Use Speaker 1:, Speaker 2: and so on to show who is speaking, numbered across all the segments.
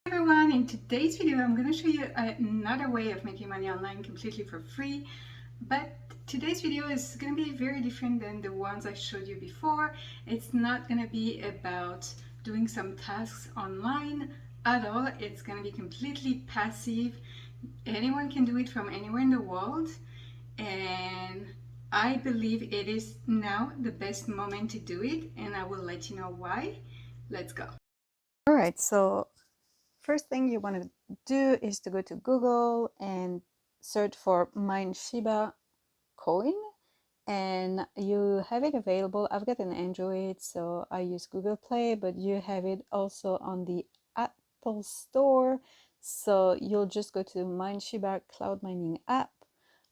Speaker 1: Everyone, in today's video I'm going to show you another way of making money online completely for free, but today's video is going to be very different than the ones I showed you before. It's not going to be about doing some tasks online at all. It's going to be completely passive. Anyone can do it from anywhere in the world, and I believe it is now the best moment to do it, and I will let you know why. Let's go.
Speaker 2: All right, so first thing you want to do is to go to Google and search for Mine Shiba coin, and you have it available. I've got an Android, so I use Google Play, but you have it also on the Apple Store. So you'll just go to Mine Shiba cloud mining app.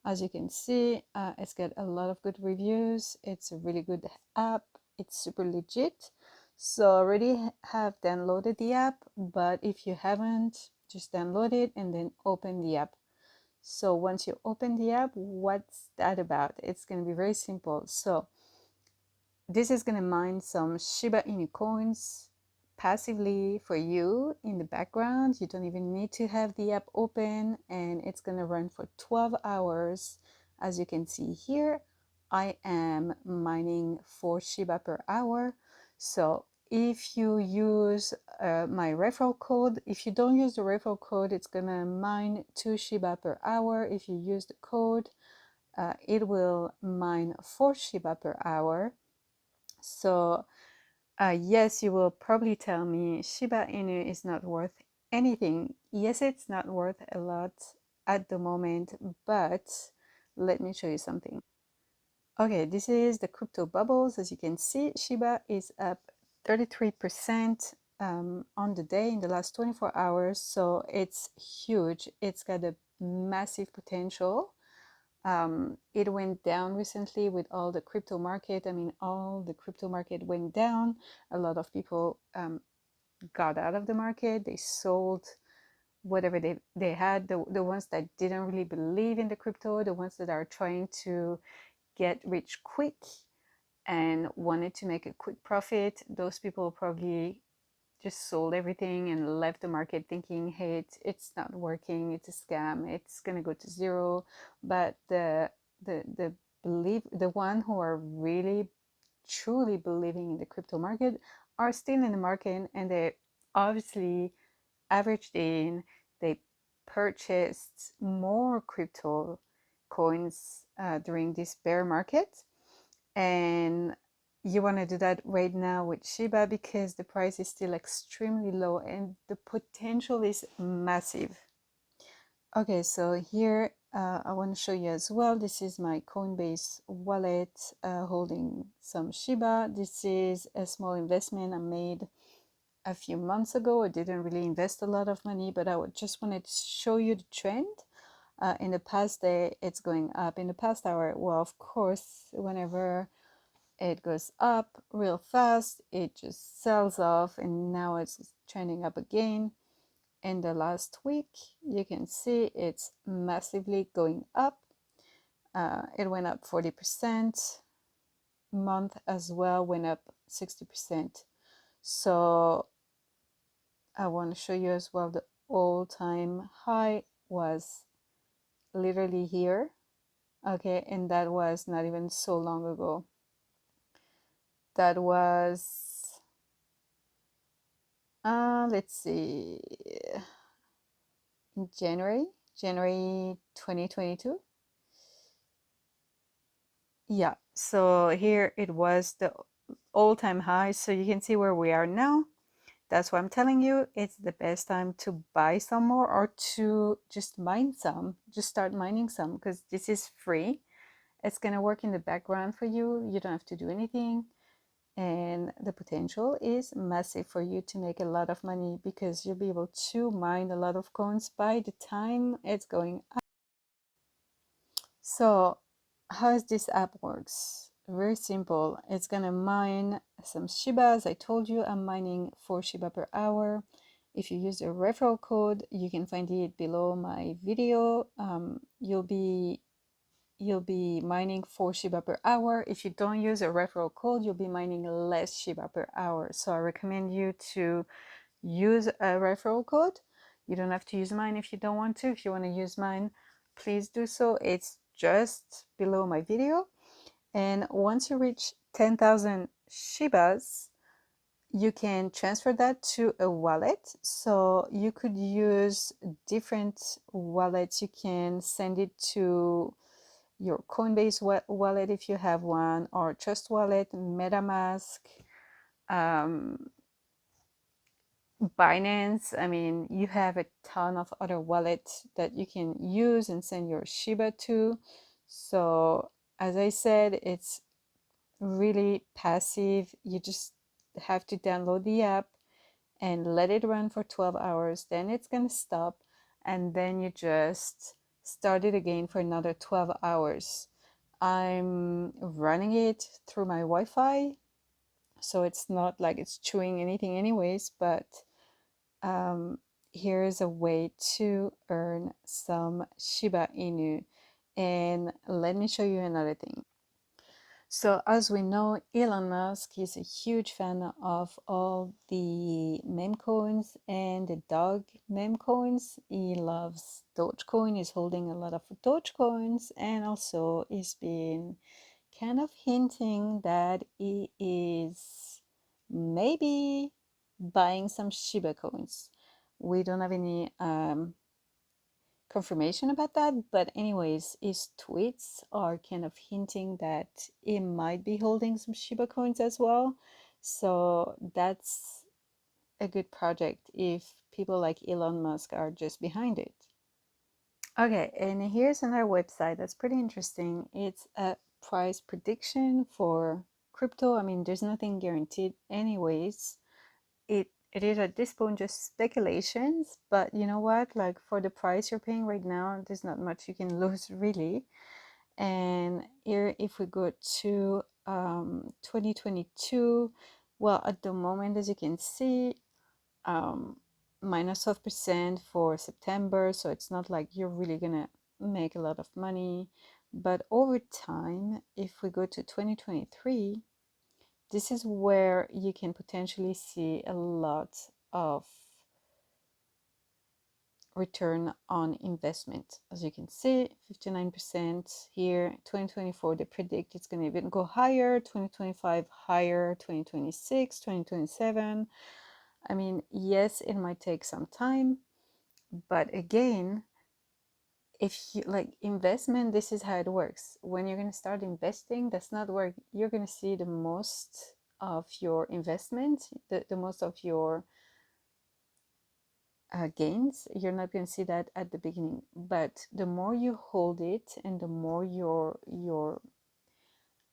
Speaker 2: As you can see, it's got a lot of good reviews. It's a really good app. It's super legit. So I already have downloaded the app, but if you haven't, just download it and then open the app. So once you open the app, what's that about? It's going to be very simple. So this is going to mine some Shiba Inu coins passively for you in the background. You don't even need to have the app open, and it's going to run for 12 hours. As you can see here, I am mining 4 Shiba per hour. So if you use my referral code, if you don't use the referral code, it's going to mine 2 Shiba per hour. If you use the code, it will mine 4 Shiba per hour. So yes, you will probably tell me Shiba Inu is not worth anything. Yes, it's not worth a lot at the moment, but let me show you something. Okay, this is the crypto bubbles. As you can see, Shiba is up 33% on the day in the last 24 hours. So it's huge. It's got a massive potential. It went down recently with all the crypto market. I mean, all the crypto market went down. A lot of people got out of the market. They sold whatever they had. The ones that didn't really believe in the crypto, the ones that are trying to get rich quick and wanted to make a quick profit, those people probably just sold everything and left the market thinking, hey, it's not working, it's a scam, it's gonna go to zero. But the the one who are really truly believing in the crypto market are still in the market, and they obviously averaged in, they purchased more crypto coins during this bear market. And you want to do that right now with Shiba because the price is still extremely low and the potential is massive. Okay, so here I want to show you as well. This is my Coinbase wallet holding some Shiba. This is a small investment I made a few months ago. I didn't really invest a lot of money, but I just wanted to show you the trend. In the past day, it's going up. In the past hour, well, of course, whenever it goes up real fast, it just sells off, and now it's trending up again. In the last week, you can see it's massively going up. It went up 40%. Month as well went up 60%. So I want to show you as well the all-time high was literally here. Okay, and that was not even so long ago. That was let's see, in January 2022. Yeah, so here it was the all-time high. So you can see where we are now. That's why I'm telling you, it's the best time to buy some more or to just mine some. Just start mining some because this is free. It's going to work in the background for you. You don't have to do anything. And the potential is massive for you to make a lot of money because you'll be able to mine a lot of coins by the time it's going up. So how this app works? Very simple. It's gonna mine some Shibas. I told you I'm mining 4 Shiba per hour. If you use the referral code, you can find it below my video. You'll be mining 4 Shiba per hour. If you don't use a referral code, you'll be mining less Shiba per hour. So I recommend you to use a referral code. You don't have to use mine if you don't want to. If you want to use mine, please do so. It's just below my video. And once you reach 10,000 Shibas, you can transfer that to a wallet. So you could use different wallets. You can send it to your Coinbase wallet if you have one, or Trust Wallet, MetaMask, um, Binance. I mean, you have a ton of other wallets that you can use and send your Shiba to. So, as I said, it's really passive. You just have to download the app and let it run for 12 hours. Then it's going to stop, and then you just start it again for another 12 hours. I'm running it through my Wi-Fi, so it's not like it's chewing anything anyways, but um, here's a way to earn some Shiba Inu. And let me show you another thing. So as we know, Elon Musk is a huge fan of all the meme coins and the dog meme coins. He loves Dogecoin, he's holding a lot of Dogecoins, and also he's been kind of hinting that he is maybe buying some Shiba coins. We don't have any confirmation about that, but anyways, his tweets are kind of hinting that he might be holding some Shiba coins as well. So that's a good project if people like Elon Musk are just behind it. Okay, and here's another website that's pretty interesting. It's a price prediction for crypto. I mean, there's nothing guaranteed anyways. It is at this point just speculations, but you know what? Like for the price you're paying right now, there's not much you can lose really. And here, if we go to 2022, well, at the moment, as you can see, minus 12% for September, so it's not like you're really gonna make a lot of money. But over time, if we go to 2023, this is where you can potentially see a lot of return on investment. As you can see, 59% here. 2024, they predict it's going to even go higher. 2025 higher. 2026, 2027. I mean, yes, it might take some time, but again, if you like investment, this is how it works. When you're going to start investing, that's not where you're going to see the most of your investment, the most of your gains. You're not going to see that at the beginning, but the more you hold it and the more you're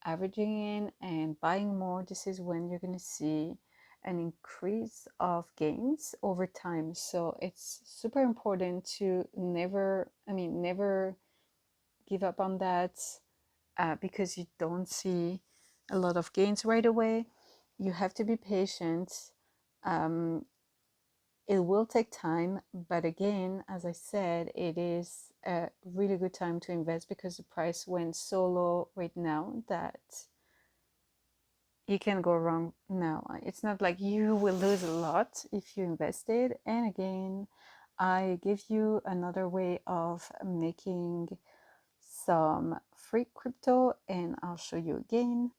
Speaker 2: averaging in and buying more, this is when you're going to see an increase of gains over time. So it's super important to never give up on that because you don't see a lot of gains right away. You have to be patient. Um, it will take time, but again, as I said, it is a really good time to invest because the price went so low right now that you can go wrong now. It's not like you will lose a lot if you invested. And again, I give you another way of making some free crypto, and I'll show you again.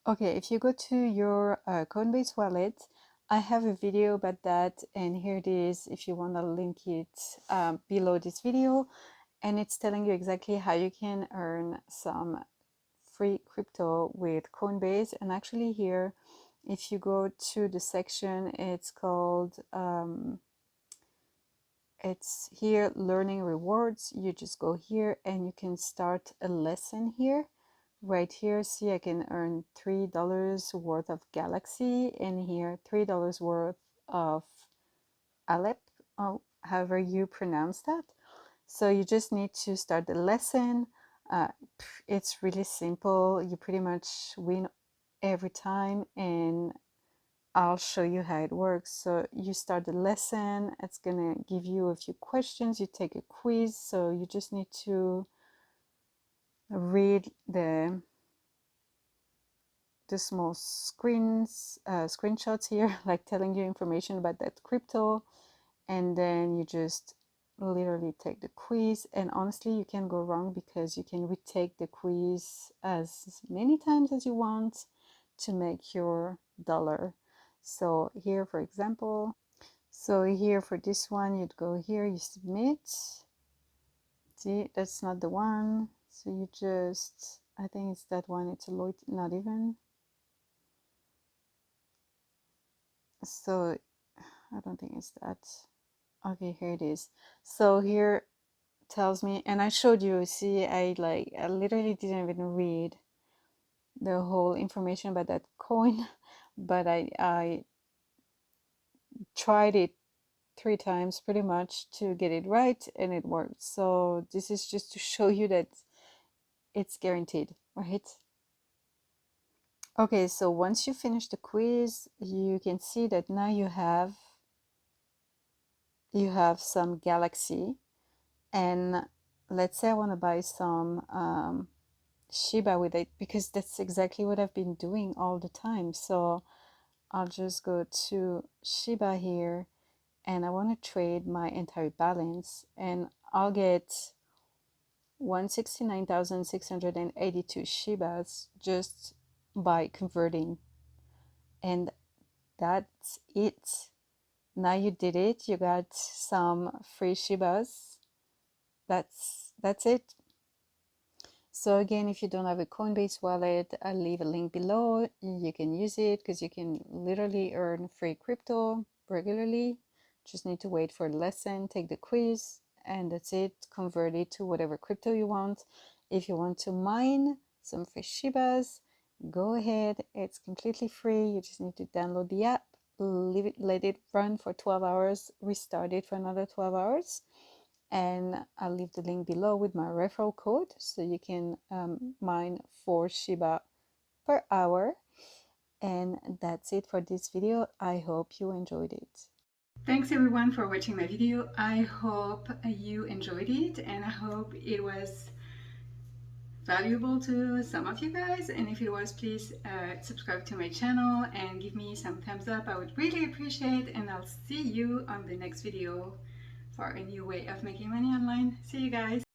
Speaker 2: Okay, if you go to your Coinbase wallet, I have a video about that, and here it is if you want to link it below this video, and it's telling you exactly how you can earn some free crypto with Coinbase. And actually here, if you go to the section, it's called it's here learning rewards. You just go here and you can start a lesson here. Right here, see, I can earn $3 worth of Galaxy, and here $3 worth of Alep, however you pronounce that. So you just need to start the lesson. uh, it's really simple. You pretty much win every time, and I'll show you how it works. So you start the lesson, it's gonna give you a few questions, you take a quiz, so you just need to read the the small screenshots here, like telling you information about that crypto, and then you just literally take the quiz. And honestly, you can't go wrong because you can retake the quiz as many times as you want to make your dollar. So here, for example, so here for this one, you'd go here, you submit. See, that's not the one. So you just, I think it's that one. It's a lot, not even. So I don't think it's that. Okay, here it is. So here tells me, and I showed you, see, I literally didn't even read the whole information about that coin, but I tried it 3 times pretty much to get it right, and it worked. So this is just to show you that it's guaranteed, right? Okay, so once you finish the quiz, you can see that now you have some Galaxy, and let's say I want to buy some Shiba with it, because that's exactly what I've been doing all the time. So I'll just go to Shiba here, and I want to trade my entire balance, and I'll get 169,682 Shibas just by converting. And that's it. Now you did it. You got some free Shibas. That's it. So again, if you don't have a Coinbase wallet, I'll leave a link below. You can use it because you can literally earn free crypto regularly. Just need to wait for a lesson, take the quiz, and that's it. Convert it to whatever crypto you want. If you want to mine some free Shibas, go ahead. It's completely free. You just need to download the app, leave it, let it run for 12 hours, restart it for another 12 hours. And I'll leave the link below with my referral code so you can mine 4 Shiba per hour. And that's it for this video. I hope you enjoyed it.
Speaker 1: Thanks everyone for watching my video. I hope you enjoyed it, and I hope it was valuable to some of you guys. And if it was, please subscribe to my channel and give me some thumbs up. I would really appreciate it, and I'll see you on the next video for a new way of making money online. See you guys.